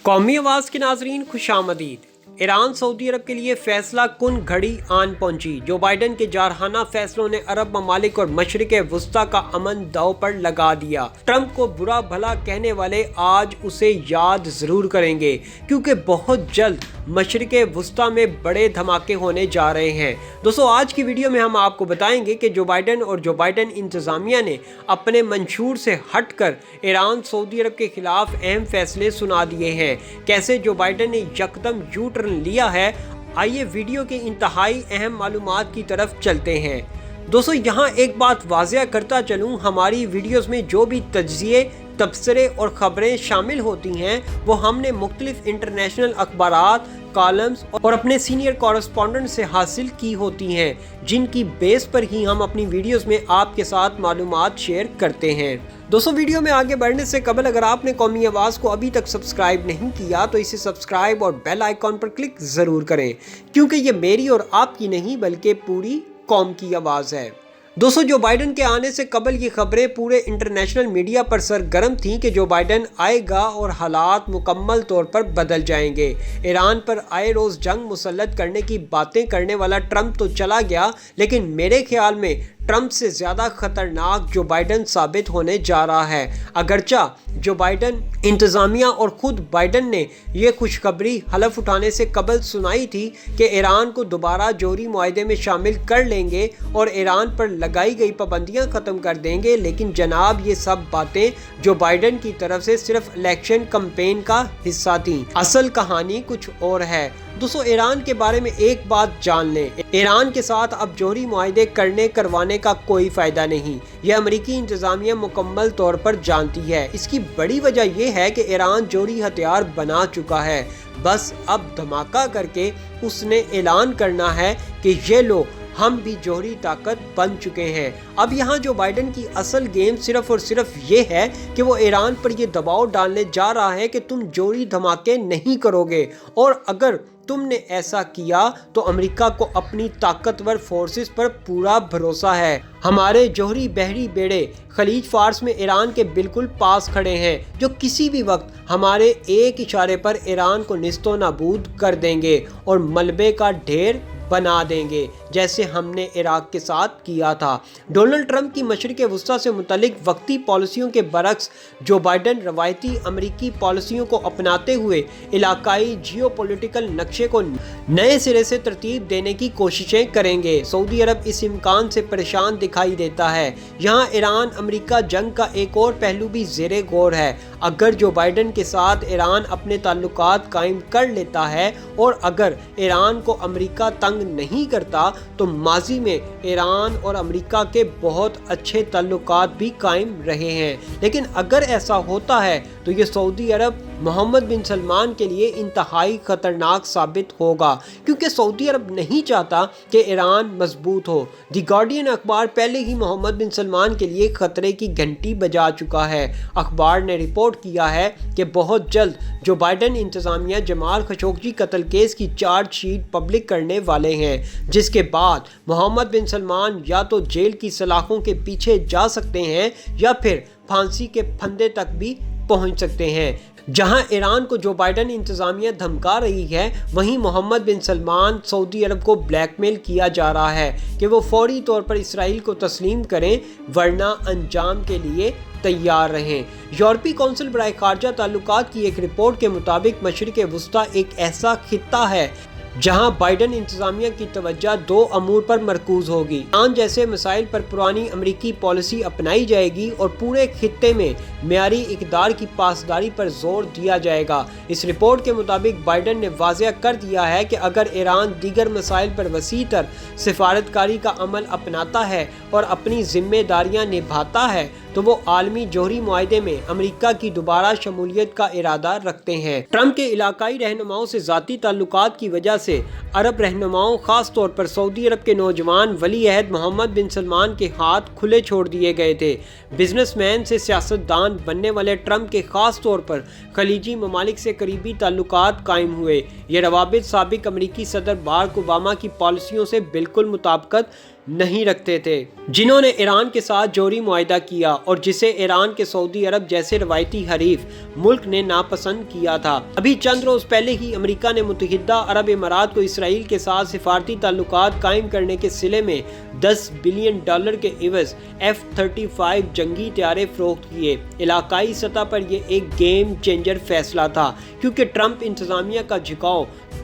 कौमी आवाज़ के नाजरीन खुशामदीद। ईरान सऊदी अरब के लिए फैसला कुन घड़ी आन पहुंची। जो बाइडन के जारहाना फैसलों ने अरब ममालिक और मशरिक वुस्ता का अमन दांव पर लगा दिया। ट्रंप को बुरा भला कहने वाले आज उसे याद ज़रूर करेंगे, क्योंकि बहुत जल्द मशरिक वुस्ता में बड़े धमाके होने जा रहे हैं। दोस्तों, आज की वीडियो में हम आपको बताएंगे कि जो बाइडन और जो बाइडन इंतज़ामिया ने अपने मंशूर से हटकर ईरान सऊदी अरब के खिलाफ अहम फैसले सुना दिए हैं। कैसे जो बाइडन ने यकदम यू टर्न लिया है, आइए वीडियो के इंतहाई अहम मालूमात की तरफ चलते हैं। दोस्तों, यहाँ एक बात वाज़िया करता चलूँ, हमारी वीडियोस में जो भी तज्ज़िये, तबसरे और ख़बरें शामिल होती हैं वो हमने मुख्तलिफ इंटरनेशनल अखबारात, कॉलम्स और अपने सीनियर कॉरेस्पॉन्डेंट से हासिल की होती हैं, जिनकी बेस पर ही हम अपनी वीडियोस में आपके साथ मालूमात शेयर करते हैं। दोस्तों, वीडियो में आगे बढ़ने से कबल अगर आपने कौमी आवाज़ को अभी तक सब्सक्राइब नहीं किया तो इसे सब्सक्राइब और बेल आइकॉन पर क्लिक ज़रूर करें, क्योंकि ये मेरी और आपकी नहीं बल्कि पूरी कौम की आवाज़ है। दोस्तों, जो बाइडन के आने से कबल ये खबरें पूरे इंटरनेशनल मीडिया पर सरगर्म थीं कि जो बाइडन आएगा और हालात मुकम्मल तौर पर बदल जाएंगे। ईरान पर आए रोज़ जंग मुसल्लत करने की बातें करने वाला ट्रंप तो चला गया, लेकिन मेरे ख्याल में ट्रंप से ज़्यादा खतरनाक जो बाइडन साबित होने जा रहा है। अगरचा जो बाइडन इंतज़ामिया और ख़ुद बाइडन ने यह खुशखबरी हलफ उठाने से कबल सुनाई थी कि ईरान को दोबारा जोहरी मुआहदे में शामिल कर लेंगे और ईरान पर लगाई गई पाबंदियां ख़त्म कर देंगे, लेकिन जनाब ये सब बातें जो बाइडन की तरफ से सिर्फ इलेक्शन कैंपेन का हिस्सा थी। असल कहानी कुछ और है। दोस्तों, ईरान के बारे में एक बात जान लें, ईरान के साथ अब जोहरी मुआहदे करवाने का कोई फ़ायदा नहीं। यह अमेरिकी इंतज़ामिया मुकम्मल तौर पर जानती है। इसकी बड़ी वजह यह है कि ईरान जोहरी हथियार बना चुका है। बस अब धमाका करके उसने ऐलान करना है कि ये लो, हम भी जोहरी ताकत बन चुके हैं। अब यहाँ जो बाइडन की असल गेम सिर्फ और सिर्फ ये है कि वो ईरान पर ये दबाव डालने जा रहा है कि तुम जोहरी धमाके नहीं करोगे, और अगर तुमने ऐसा किया तो अमेरिका को अपनी ताकतवर फोर्सेस पर पूरा भरोसा है। हमारे जोहरी बहरी बेड़े खलीज फार्स में ईरान के बिल्कुल पास खड़े हैं, जो किसी भी वक्त हमारे एक इशारे पर ईरान को निस्तो नाबूद कर देंगे और मलबे का ढेर बना देंगे, जैसे हमने इराक के साथ किया था। डोनाल्ड ट्रंप की मशरिक वुस्ता से मुतल्लिक वक्ती पॉलिसियों के बरक्स जो बाइडन रवायती अमरीकी पॉलिसियों को अपनाते हुए इलाकाई जियोपॉलिटिकल नक्शे को नए सिरे से तरतीब देने की कोशिशें करेंगे। सऊदी अरब इस इम्कान से परेशान दिखाई देता है। यहाँ ईरान अमरीका जंग का एक और पहलू भी ज़ेरे गौर है। अगर जो बाइडन के साथ ईरान अपने ताल्लुकात कायम कर लेता है और अगर ईरान को अमरीका तंग नहीं करता तो माजी में ईरान और अमेरिका के बहुत अच्छे ताल्लुकात भी कायम रहे हैं। लेकिन अगर ऐसा होता है तो ये सऊदी अरब मोहम्मद बिन सलमान के लिए इंतहाई ख़तरनाक साबित होगा, क्योंकि सऊदी अरब नहीं चाहता कि ईरान मजबूत हो। द गार्डियन अखबार पहले ही मोहम्मद बिन सलमान के लिए खतरे की घंटी बजा चुका है। अखबार ने रिपोर्ट किया है कि बहुत जल्द जो बाइडन इंतज़ामिया जमाल खशोगी कत्ल केस की चार्जशीट पब्लिक करने वाले हैं, जिसके बाद मोहम्मद बिन सलमान या तो जेल की सलाखों के पीछे जा सकते हैं या फिर फांसी के फंदे तक भी पहुंच सकते हैं। जहां ईरान को जो बाइडन इंतज़ामिया धमका रही है, वहीं मोहम्मद बिन सलमान सऊदी अरब को ब्लैकमेल किया जा रहा है कि वो फौरी तौर पर इसराइल को तस्लीम करें, वरना अंजाम के लिए तैयार रहें। यूरोपीय कौंसिल बराए खारजा ताल्लुकात की एक रिपोर्ट के मुताबिक मशरिक वुस्ता एक ऐसा खित्ता है जहां बाइडन इंतज़ामिया की तवज्जो दो अमूर पर मरकूज होगी। ईरान जैसे मसाइल पर पुरानी अमरीकी पॉलिसी अपनाई जाएगी और पूरे खित्ते में मेयारी इक़दार की पासदारी पर जोर दिया जाएगा। इस रिपोर्ट के मुताबिक बाइडन ने वाज़ेह कर दिया है कि अगर ईरान दीगर मसाइल पर वसीतर सिफारतकारी का अमल अपनाता है और अपनी जिम्मेदारियाँ निभाता है तो वो आलमी जोहरी मुआहदे में अमेरिका की दोबारा शमूलियत का इरादा रखते हैं। ट्रंप के इलाकाई रहनुमाओं से ज़ाती ताल्लुकात की वजह से अरब रहनुमाओं खास तौर पर सऊदी अरब के नौजवान वली अहद मोहम्मद बिन सलमान के हाथ खुले छोड़ दिए गए थे। बिजनेसमैन से सियासतदान बनने वाले ट्रंप के खास तौर पर खलीजी ममालिक से करीबी ताल्लुकात कायम हुए। ये रवाबित साबिक अमरीकी सदर बाराक ओबामा की पॉलिसियों से बिल्कुल मुताबिकत نہیں رکھتے تھے، جنہوں نے ایران کے ساتھ جوہری معاہدہ کیا اور جسے ایران کے سعودی عرب جیسے روایتی حریف ملک نے ناپسند کیا تھا۔ ابھی چند روز پہلے ہی امریکہ نے متحدہ عرب امارات کو اسرائیل کے ساتھ سفارتی تعلقات قائم کرنے کے صلے میں $10 بلین کے عوض F-35 جنگی طیارے فروخت کیے۔ علاقائی سطح پر یہ ایک گیم چینجر فیصلہ تھا، کیونکہ ٹرمپ انتظامیہ کا جھکاؤ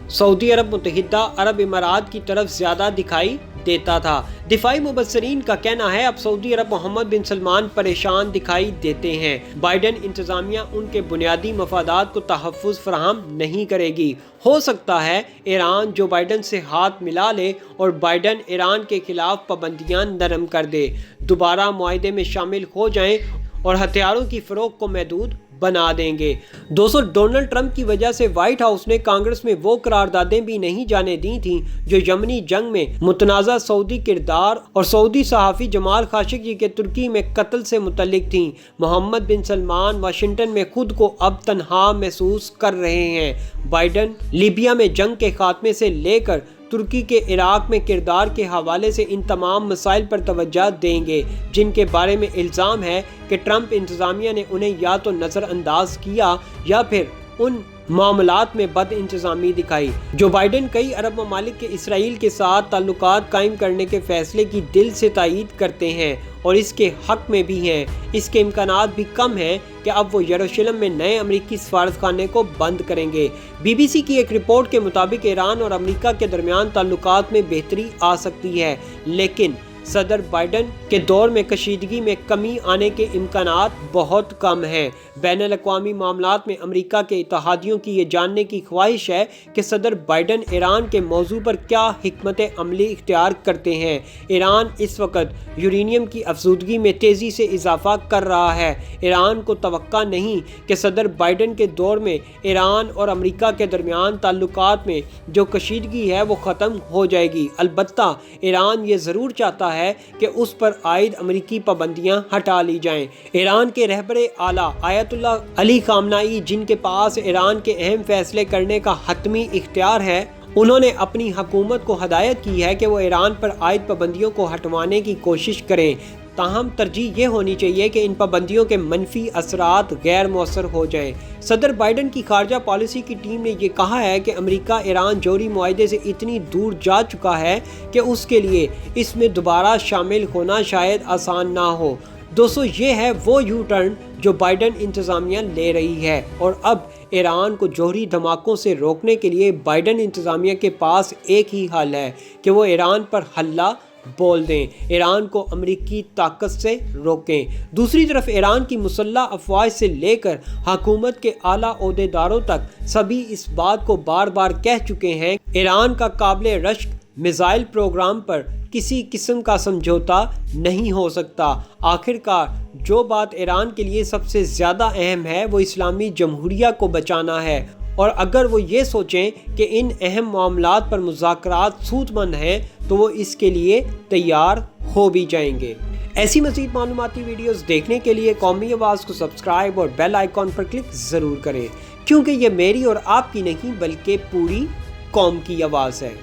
سعودی عرب متحدہ عرب امارات کی طرف زیادہ دکھائی دیتا تھا۔ دفاعی مبصرین کا کہنا ہے اب سعودی عرب محمد بن سلمان پریشان دکھائی دیتے ہیں۔ بائیڈن انتظامیہ ان کے بنیادی مفادات کو تحفظ فراہم نہیں کرے گی۔ ہو سکتا ہے ایران جو بائیڈن سے ہاتھ ملا لے اور بائیڈن ایران کے خلاف پابندیاں نرم کر دے، دوبارہ معاہدے میں شامل ہو جائیں اور ہتھیاروں کی فروخت کو محدود بنا دیں گے۔ ڈونلڈ ٹرمپ کی وجہ سے وائٹ ہاؤس نے کانگریس میں وہ قراردادیں بھی نہیں جانے دی تھیں جو یمنی جنگ میں متنازع سعودی کردار اور سعودی صحافی جمال خاشقجی کے ترکی میں قتل سے متعلق تھیں۔ محمد بن سلمان واشنگٹن میں خود کو اب تنہا محسوس کر رہے ہیں۔ بائیڈن لیبیا میں جنگ کے خاتمے سے لے کر ترکی کے عراق میں کردار کے حوالے سے ان تمام مسائل پر توجہ دیں گے جن کے بارے میں الزام ہے کہ ٹرمپ انتظامیہ نے انہیں یا تو نظر انداز کیا یا پھر ان معاملات میں بد انتظامی دکھائی۔ جو بائیڈن کئی عرب ممالک کے اسرائیل کے ساتھ تعلقات قائم کرنے کے فیصلے کی دل سے تائید کرتے ہیں اور اس کے حق میں بھی ہیں، اس کے امکانات بھی کم ہیں کہ اب وہ یروشلم میں نئے امریکی سفارتخانے کو بند کریں گے۔ BBC کی ایک رپورٹ کے مطابق ایران اور امریکہ کے درمیان تعلقات میں بہتری آ سکتی ہے، لیکن صدر بائیڈن کے دور میں کشیدگی میں کمی آنے کے امکانات بہت کم ہیں۔ بین الاقوامی معاملات میں امریکہ کے اتحادیوں کی یہ جاننے کی خواہش ہے کہ صدر بائیڈن ایران کے موضوع پر کیا حکمت عملی اختیار کرتے ہیں۔ ایران اس وقت یورینیم کی افزودگی میں تیزی سے اضافہ کر رہا ہے۔ ایران کو توقع نہیں کہ صدر بائیڈن کے دور میں ایران اور امریکہ کے درمیان تعلقات میں جو کشیدگی ہے وہ ختم ہو جائے گی۔ البتہ ایران یہ ضرور چاہتا ہے کہ اس پر عائد امریکی پابندیاں ہٹا لی جائیں۔ ایران کے رہبر اعلیٰ آیت اللہ علی خامنائی، جن کے پاس ایران کے اہم فیصلے کرنے کا حتمی اختیار ہے، انہوں نے اپنی حکومت کو ہدایت کی ہے کہ وہ ایران پر عائد پابندیوں کو ہٹوانے کی کوشش کریں، تاہم ترجیح یہ ہونی چاہیے کہ ان پابندیوں کے منفی اثرات غیر مؤثر ہو جائیں۔ صدر بائیڈن کی خارجہ پالیسی کی ٹیم نے یہ کہا ہے کہ امریکہ ایران جوہری معاہدے سے اتنی دور جا چکا ہے کہ اس کے لیے اس میں دوبارہ شامل ہونا شاید آسان نہ ہو۔ دوستو، یہ ہے وہ یو ٹرن جو بائیڈن انتظامیہ لے رہی ہے، اور اب ایران کو جوہری دھماکوں سے روکنے کے لیے بائیڈن انتظامیہ کے پاس ایک ہی حل ہے کہ وہ ایران پر حلہ بول دیں، ایران کو امریکی طاقت سے روکیں۔ دوسری طرف ایران کی مسلح افواج سے لے کر حکومت کے اعلیٰ عہدیداروں تک سبھی اس بات کو بار بار کہہ چکے ہیں کہ ایران کا قابل رشک میزائل پروگرام پر کسی قسم کا سمجھوتا نہیں ہو سکتا۔ آخرکار جو بات ایران کے لیے سب سے زیادہ اہم ہے وہ اسلامی جمہوریہ کو بچانا ہے، اور اگر وہ یہ سوچیں کہ ان اہم معاملات پر مذاکرات سود مند ہیں تو وہ اس کے لیے تیار ہو بھی جائیں گے۔ ایسی مزید معلوماتی ویڈیوز دیکھنے کے لیے قومی آواز کو سبسکرائب اور بیل آئیکن پر کلک ضرور کریں، کیونکہ یہ میری اور آپ کی نہیں بلکہ پوری قوم کی آواز ہے۔